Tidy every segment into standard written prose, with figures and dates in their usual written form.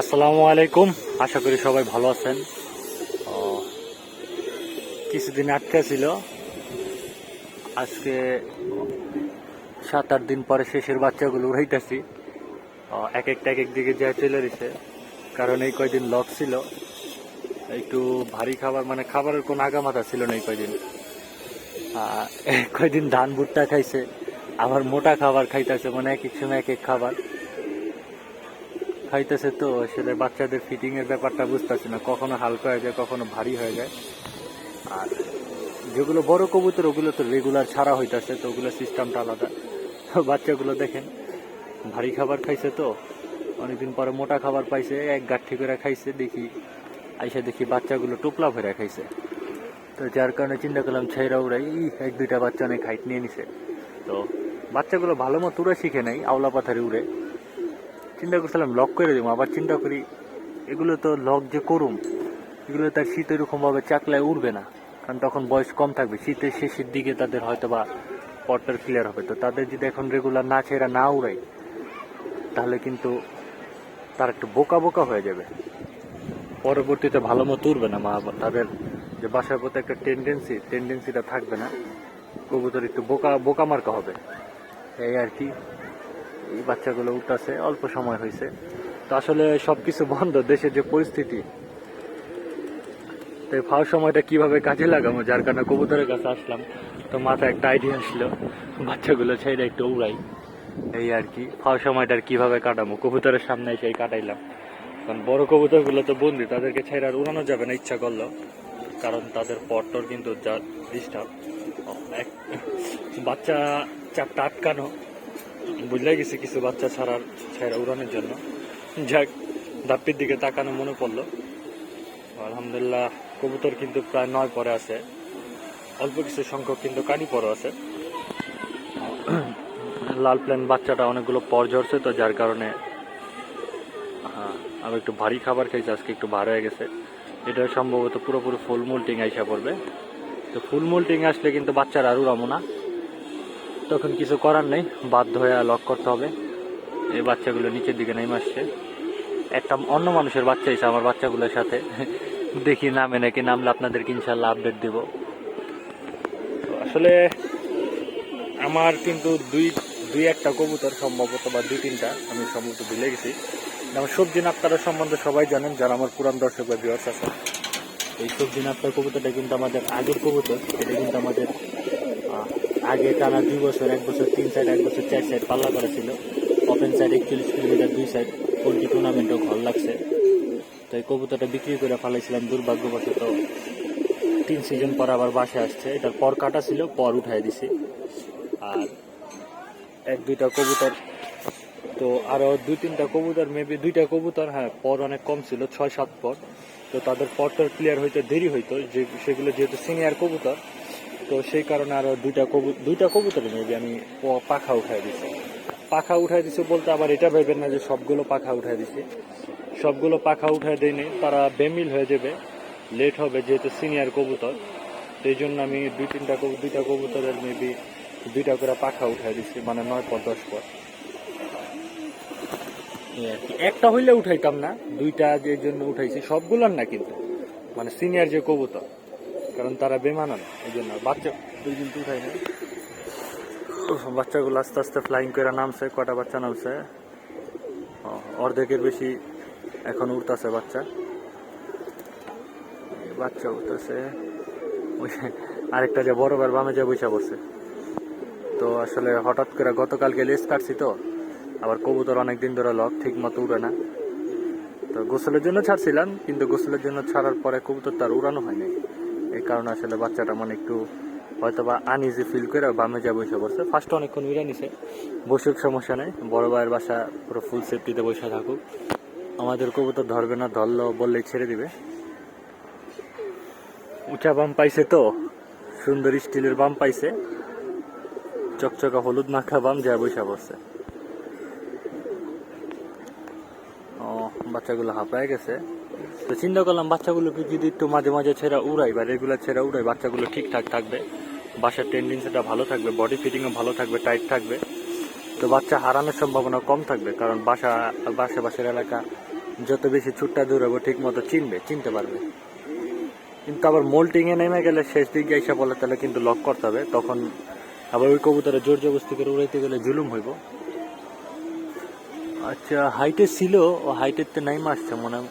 আসসালামু আলাইকুম। আশা করি সবাই ভালো আছেন। কিছুদিন আটকা ছিল, আজকে 7-8 দিন পরে শেষের বাচ্চাগুলো উড়াইতেছি। এক এক দিকে যা চলে দিছে, কারণ এই কয়দিন লক ছিল। একটু ভারী খাবার, মানে খাবারের কোনো আগামাথা ছিল না এই কয়দিন। কয়দিন ধান ভুট্টা খাইছে, আবার মোটা খাবার খাইতেছে, মানে এক এক সময় এক এক খাবার খাইতেছে। তো আসলে বাচ্চাদের ফিটিং এর ব্যাপারটা বুঝতেছি না, কখনো হালকা হয়ে যায়, কখনো ভারী হয়ে যায়। আর যেগুলো বড় কবুতর ওগুলো তো রেগুলার ছাড়া হইতাছে, তো ওগুলো সিস্টেমটা আলাদা। বাচ্চাগুলো দেখেন ভারী খাবার খাইছে, তো অনেকদিন পরে মোটা খাবার পাইছে, এক গাঁঠি করে খাইছে। দেখি বাচ্চাগুলো টোপলা ভরে খাইছে। তো যার কারণে চিন্তা করলাম ছেড়া উড়াই, এক দুইটা বাচ্চা অনেক হাইট নিয়ে নিছে। তো বাচ্চাগুলো ভালো মতো উড়ে শিখে নাই, আওলা পাথারে উড়ে। চিন্তা করছিলাম লক করে দিব, আবার চিন্তা করি এগুলো তো লক যে করুম, এগুলো তার শীত এরকম ভাবে চাকলায় উড়বে না, কারণ তখন বয়স কম থাকবে। শীতের শেষের দিকে তাদের হয়তো বা পটটার ক্লিয়ার হবে। তো তাদের যদি এখন রেগুলার না ছেড়া না উড়াই, তাহলে কিন্তু তার একটু বোকা বোকা হয়ে যাবে, পরবর্তীতে ভালো মতো উড়বে না। তাদের যে বাসার প্রতি একটা টেন্ডেন্সিটা থাকবে না, কবুতর একটু বোকা মার্কা হবে। এই আর কি, এই বাচ্চাগুলো উঠতেছে, অল্প সময় হয়েছে। তো আসলে সবকিছু বন্ধ, দেশের যে পরিস্থিতি, তো ফাও সময়টা কিভাবে কাজে লাগাবো, যার কারণে কবুতরের কাছে আসলাম। তো মাথায় একটা আইডিয়া আসলো, বাচ্চাগুলো ছেড়ে একটু উড়াই। এই আর কি, ফাও সময়টার কিভাবে কাটাবো, কবুতরের সামনে এসে কাটাইলাম। কারণ বড় কবুতরগুলো তো বন্দি, তাদেরকে ছেড়ে আর উড়ানো যাবে না ইচ্ছা করলো, কারণ তাদের পট্টর কিন্তু যা ডিস্টার্ব। বাচ্চা 4টা আটকানো, বুঝলে গেছি কিছু বাচ্চা ছেড়ে উড়ানোর জন্য। যাক, ধাপ্পির দিকে তাকানো মনে পড়লো। আলহামদুলিল্লাহ, কবুতর কিন্তু প্রায় 9 পরে আছে, অল্প কিছু সংখ্যক কিন্তু কানি পরে আছে। লাল প্ল্যান বাচ্চাটা অনেকগুলো পর ঝরছে, তো যার কারণে আমি একটু ভারী খাবার খাইছি, আজকে একটু ভার হয়ে গেছে। এটা সম্ভবত পুরোপুরি ফুল মোল্টিং আইসা পড়বে। তো ফুল মোল্টিং আসলে কিন্তু বাচ্চারা আর উড়াবো না, তখন কিছু করার নেই, বাধ্য হয়ে লক করতে হবে। এই বাচ্চাগুলো নিচের দিকে নেমে আসছে, একটা অন্য মানুষের বাচ্চা এসে আমার বাচ্চাগুলোর সাথে। দেখি নামে নাকি, নামলে আপনাদেরকে ইনশাল্লাহ আপডেট দিব। আসলে আমার কিন্তু দুই একটা কবুতর সম্ভবত, বা 2-3টা আমি সম্ভবত ভুলে গেছি। আমার সবজি নাপ্তারের সম্বন্ধে সবাই জানেন, যারা আমার পুরান দর্শক বা ভিউয়ার্স আছে। এই সবজি নাপ্তার কবুতরটা কিন্তু আমাদের আগের কবুতর। এটা কিন্তু আমাদের আগে টানা 2 বছর, 1 বছর 3 সাইড, 1 বছর 4 সাইড পাল্লা করা ছিল। Open side 41 kilometre 2 side, poultry টুর্নামেন্টও ঘর লাগছে। তো এই কবুতরটা বিক্রি করে ফেলাইছিলাম দুর্ভাগ্যবশত। 3 সিজন পর আবার বাসায় আসছে। এটার পর কাটা ছিল, পর উঠাই দিছি। আর 1-2টা কবুতর, তো আরো 2-3টা কবুতর, মেবি 2টা কবুতর, হ্যাঁ, পর অনেক কম ছিল, 6-7 পর। তো তাদের পরটার ক্লিয়ার হইতে দেরি হইতো, যে সেগুলো যেহেতু সিনিয়র কবুতর, তো সেই কারণে আরো 2টা কবুতর মেবি আমি পাখা উঠাই দিছি। বলতে আবার এটা ভেবেন না যে সবগুলো পাখা উঠাই দিছি। সবগুলো পাখা উঠাই দেয়নি, তারা বেমিল হয়ে যাবে, লেট হবে, যেহেতু সিনিয়র কবুতর। সেই জন্য আমি 2-3টা কবুতরের মেবি 2টা করে পাখা উঠাই দিছি, মানে 9 পর 10 পর। একটা হইলে উঠাইতাম না, 2টা যে জন্য উঠাইছি, সবগুলোর না কিন্তু, মানে সিনিয়র যে কবুতর, কারণ তারা বেমানান, এই জন্য। বাচ্চা 2 দিন তো উঠাই না। বাচ্চাগুলো আস্তে আস্তে ফ্লাইং করে নামছে। কটা বাচ্চা নামছে? অর্ধেকের বেশি এখন উঠতেছে বাচ্চা উঠতেছে। ওই আরেকটা যে বড় বামে যে বৈশা পড়ছে। তো আসলে হঠাৎ করে গতকালকে লেজ কাটছি, তো আবার কবুতর অনেকদিন ধরে লক ঠিক মতো উড়ে না। তো গোসলের জন্য ছাড়ছিলাম, কিন্তু গোসলের জন্য ছাড়ার পরে কবুতর তার উড়ানো হয়নি। এই কারণে আসলে বাচ্চাটা মানে একটু হয়তো বা আনইজি ফিল করে বামে যা বসে পড়ছে। ফার্স্ট অনেকক্ষণ উড়ে নিছে, বসুক, সমস্যা নেই, বড় ভাইয়ের বাসা পুরো ফুল সেফটিতে বসে থাকুক। আমাদের কবুতর ধরবে না, ধরলো বললেই ছেড়ে দিবে। উঁচা বাম পাইছে, তো সুন্দর স্টিলের বাম পাইছে, চকচকা হলুদ মাখা বাম যা বসে পড়ছে। বাচ্চাগুলো হাঁপায় গেছে। তো চিন্তা করলাম বাচ্চাগুলোকে যদি একটু মাঝে মাঝে ছেড়া উড়াই, বা রেগুলার ছেড়া উড়াই, বাচ্চাগুলো ঠিকঠাক থাকবে, বাসার টেন্ডেন্সিটা ভালো থাকবে, বডি ফিটিংও ভালো থাকবে, টাইট থাকবে। তো বাচ্চা হারানোর সম্ভাবনা কম থাকবে, কারণ আশেপাশের এলাকা যত বেশি ছুটটা দৌড়াবো ঠিক মতো চিনতে পারবে। কিন্তু আবার মোল্টিং এ নেমে গেলে শেষ দিকে এসে বলে তাহলে কিন্তু লক করতে হবে, তখন আবার ওই কবুতরে জোর জবস্তি করে উড়াইতে গেলে জুলুম হইব। আচ্ছা হাইটে ছিল, ও হাইটের তো নাই আসছে মনে হয়।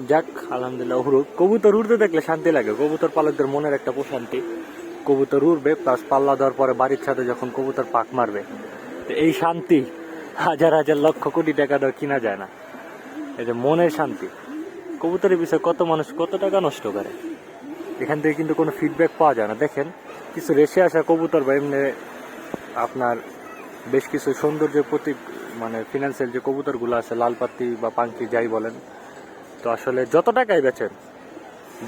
যাক আলহামদুলিল্লাহ উড়ুক। কবুতর উড়তে দেখলে শান্তি লাগে, কবুতর পালকদের মনের একটা প্রশান্তি। কবুতর উড়বে প্লাস পাল্লা দেওয়ার পরে বাড়ির ছাদে যখন কবুতর পাক মারবে, তো এই শান্তি হাজার হাজার লক্ষ কোটি টাকা দেওয়া কিনা যায় না। এই যে মনের শান্তি। কবুতরের বিষয়ে কত মানুষ কত টাকা নষ্ট করে, এখান থেকে কিন্তু কোনো ফিডব্যাক পাওয়া যায় না। দেখেন কিছু রেসে আসা কবুতর বা এমনি আপনার বেশ কিছু সৌন্দর্যের প্রতি মানে ফিনান্সিয়াল যে কবুতরগুলো আছে, লালপাতি বা পাঙ্কি যাই বলেন, তো আসলে যত টাকাই বেচেন,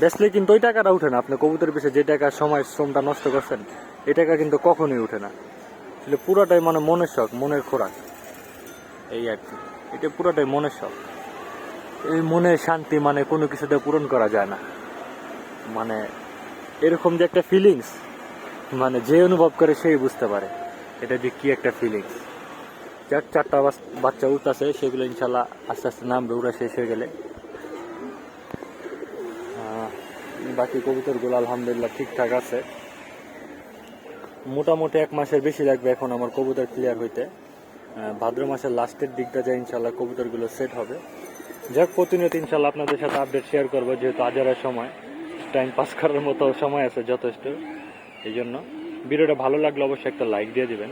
বেচলে কিন্তু ওই টাকাটা উঠে না। আপনি কবুতরের পিছিয়ে যে টাকা সময় শ্রমটা নষ্ট করছেন, এই টাকা কিন্তু কখনোই উঠে না। আসলে পুরোটাই মানে মনের শখ, মনের খোরাক, এই আর কি। এটা পুরোটাই মনের শখ। এই মনের শান্তি মানে কোনো কিছুতে পূরণ করা যায় না। মানে এরকম যে একটা ফিলিংস, মানে যে অনুভব করে সেই বুঝতে পারে এটা যে কি একটা ফিলিংস। চারটা বাচ্চা উঠতেছে, সেগুলো ইনশাল্লাহ আস্তে আস্তে নামবে উড়া শেষ হয়ে গেলে। বাকি কবুতরগুলো আলহামদুলিল্লাহ ঠিকঠাক আছে। মোটামুটি 1 মাসের বেশি লাগবে এখন আমার কবুতর ক্লিয়ার হইতে। ভাদ্র মাসের লাস্টের দিকটা যায় ইনশাল্লাহ কবুতরগুলো সেট হবে। যাক প্রতিনিয়ত ইনশাল্লাহ আপনাদের সাথে আপডেট শেয়ার করবো, যেহেতু আজারের সময় টাইম পাস করার মতো সময় আছে যথেষ্ট। এই জন্য ভিডিওটা ভালো লাগলে অবশ্যই একটা লাইক দিয়ে দিবেন।